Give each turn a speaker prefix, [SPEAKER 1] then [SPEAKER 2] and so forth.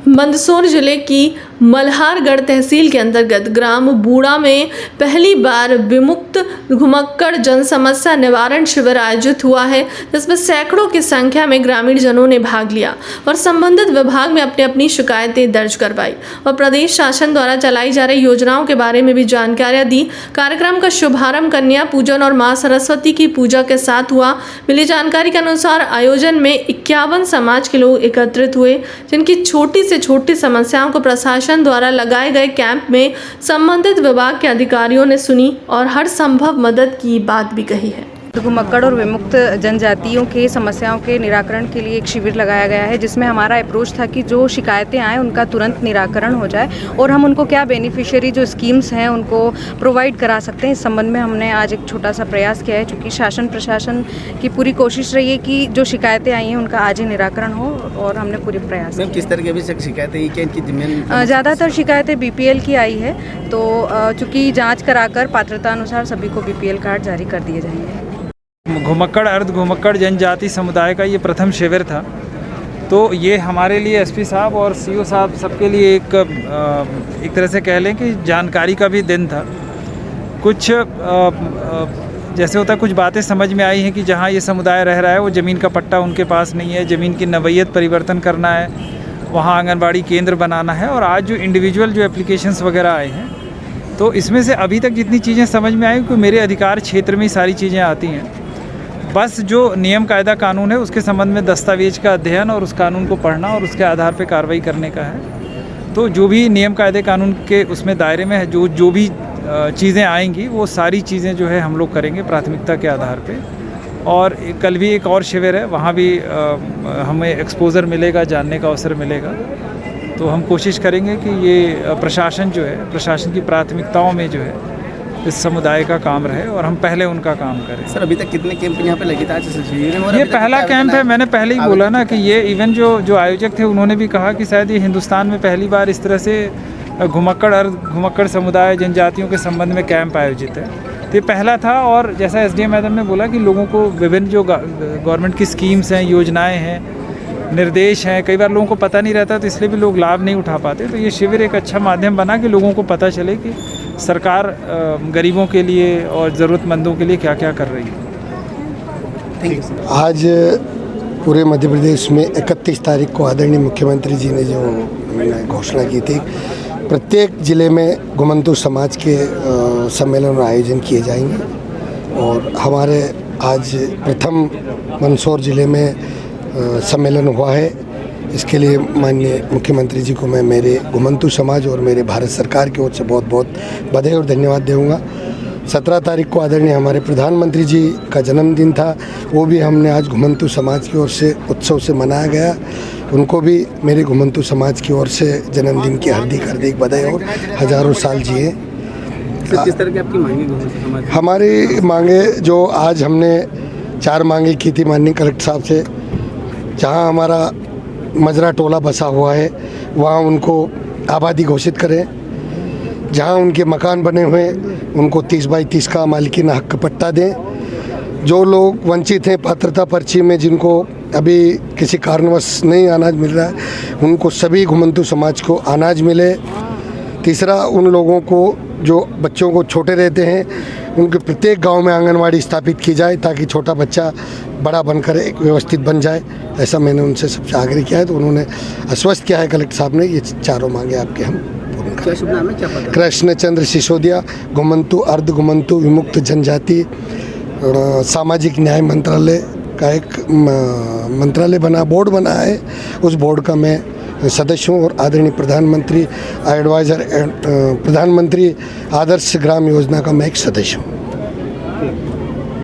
[SPEAKER 1] मंदसौर जिले की मल्हारगढ़ तहसील के अंतर्गत ग्राम बूढ़ा में पहली बार विमुक्त घुमक्कड़ जन समस्या निवारण शिविर आयोजित हुआ है, जिसमें सैकड़ों की संख्या में ग्रामीण जनों ने भाग लिया और संबंधित विभाग में अपनी अपनी शिकायतें दर्ज करवाई और प्रदेश शासन द्वारा चलाई जा रही योजनाओं के बारे में भी जानकारियां दी। कार्यक्रम का शुभारंभ कन्या पूजन और मां सरस्वती की पूजा के साथ हुआ। मिली जानकारी के अनुसार आयोजन में 51 समाज के लोग एकत्रित हुए, जिनकी छोटी से छोटी समस्याओं को प्रशासन द्वारा लगाए गए कैंप में संबंधित विभाग के अधिकारियों ने सुनी और हर संभव मदद की बात भी कही है।
[SPEAKER 2] घुमक्कड़ और विमुक्त जनजातियों के समस्याओं के निराकरण के लिए एक शिविर लगाया गया है, जिसमें हमारा अप्रोच था कि जो शिकायतें आए उनका तुरंत निराकरण हो जाए और हम उनको क्या बेनिफिशियरी जो स्कीम्स हैं उनको प्रोवाइड करा सकते हैं। इस संबंध में हमने आज एक छोटा सा प्रयास किया है, चूँकि शासन प्रशासन की पूरी कोशिश रही है कि जो शिकायतें आई हैं उनका आज ही निराकरण हो और हमने पूरी प्रयास किया।
[SPEAKER 3] किस तरह की शिकायतें?
[SPEAKER 2] ज़्यादातर शिकायतें BPL की आई है, तो चूँकि जाँच कराकर पात्रता अनुसार सभी को BPL कार्ड जारी कर दिए जाएंगे।
[SPEAKER 4] घुमक्कड़ अर्ध घुमक्कड़ जनजाति समुदाय का ये प्रथम शिविर था, तो ये हमारे लिए SP साहब और CO साहब सबके लिए एक तरह से कह लें कि जानकारी का भी दिन था। कुछ जैसे होता है, कुछ बातें समझ में आई हैं कि जहाँ ये समुदाय रह रहा है वो ज़मीन का पट्टा उनके पास नहीं है, ज़मीन की नवैयत परिवर्तन करना है, वहाँ आंगनबाड़ी केंद्र बनाना है। और आज जो इंडिविजुअल जो एप्लीकेशंस वगैरह आए हैं, तो इसमें से अभी तक जितनी चीज़ें समझ में आई कि मेरे अधिकार क्षेत्र में ही सारी चीज़ें आती हैं। बस जो नियम कायदा कानून है उसके संबंध में दस्तावेज का अध्ययन और उस कानून को पढ़ना और उसके आधार पर कार्रवाई करने का है। तो जो भी नियम कायदे कानून के उसमें दायरे में है, जो भी चीज़ें आएंगी वो सारी चीज़ें जो है हम लोग करेंगे प्राथमिकता के आधार पे। और कल भी एक और शिविर है, वहाँ भी हमें एक्सपोजर मिलेगा, जानने का अवसर मिलेगा। तो हम कोशिश करेंगे कि ये प्रशासन जो है, प्रशासन की प्राथमिकताओं में जो है इस समुदाय का काम रहे और हम पहले उनका काम करें।
[SPEAKER 3] सर, अभी तक कितने कैंप यहाँ पे लगे थे?
[SPEAKER 4] ये पहला कैंप है। मैंने पहले ही बोला ना कि ये इवन जो आयोजक थे उन्होंने भी कहा कि शायद ये हिंदुस्तान में पहली बार इस तरह से घुमक्कड़ समुदाय जनजातियों के संबंध में कैंप आयोजित है। तो ये पहला था। और जैसा SDM मैडम ने बोला कि लोगों को विभिन्न जो गवर्नमेंट की स्कीम्स हैं, योजनाएँ हैं, निर्देश हैं, कई बार लोगों को पता नहीं रहता, तो इसलिए भी लोग लाभ नहीं उठा पाते। तो ये शिविर एक अच्छा माध्यम बना कि लोगों को पता चले कि सरकार गरीबों के लिए और ज़रूरतमंदों के लिए क्या क्या कर रही है।
[SPEAKER 5] आज पूरे मध्य प्रदेश में 31 तारीख को आदरणीय मुख्यमंत्री जी ने जो घोषणा की थी, प्रत्येक ज़िले में घुमंतू समाज के सम्मेलन और आयोजन किए जाएंगे। और हमारे आज प्रथम मंदसौर ज़िले में सम्मेलन हुआ है। इसके लिए माननीय मुख्यमंत्री जी को मैं मेरे घुमंतू समाज और मेरे भारत सरकार की ओर से बहुत बहुत बधाई और धन्यवाद दूँगा। 17 तारीख को आदरणीय हमारे प्रधानमंत्री जी का जन्मदिन था, वो भी हमने आज घुमंतू समाज की ओर से उत्सव से मनाया गया। उनको भी मेरे घुमंतू समाज की ओर से जन्मदिन की हार्दिक बधाई और हज़ारों साल जिए।
[SPEAKER 3] किस तरह की आपकी मांगे?
[SPEAKER 5] हमारी मांगे जो आज हमने 4 मांगे की थी माननीय कलेक्टर साहब से। जहाँ हमारा मजरा टोला बसा हुआ है वहाँ उनको आबादी घोषित करें। जहाँ उनके मकान बने हुए उनको 30 बाई 30 का मालिकाना हक पट्टा दें। जो लोग वंचित हैं पात्रता पर्ची में, जिनको अभी किसी कारणवश नहीं अनाज मिल रहा है, उनको सभी घुमंतू समाज को अनाज मिले। तीसरा, उन लोगों को जो बच्चों को छोटे रहते हैं उनके प्रत्येक गांव में आंगनवाड़ी स्थापित की जाए, ताकि छोटा बच्चा बड़ा बनकर एक व्यवस्थित बन जाए। ऐसा मैंने उनसे सबसे आग्रह किया है, तो उन्होंने आश्वस्त किया है कलेक्टर साहब ने। ये 4 मांगे आपके हम पूर्ण
[SPEAKER 3] क्या शुभ नाम है? क्या पता?
[SPEAKER 5] कृष्ण चंद्र सिसोदिया, घुमंतू अर्ध घुमंतू विमुक्त जनजाति सामाजिक न्याय मंत्रालय का एक मंत्रालय बना, बोर्ड बना है। उस बोर्ड का मैं सदस्य हूँ और आदरणीय प्रधानमंत्री प्रधानमंत्री आदर्श ग्राम योजना का मैं एक सदस्य हूँ।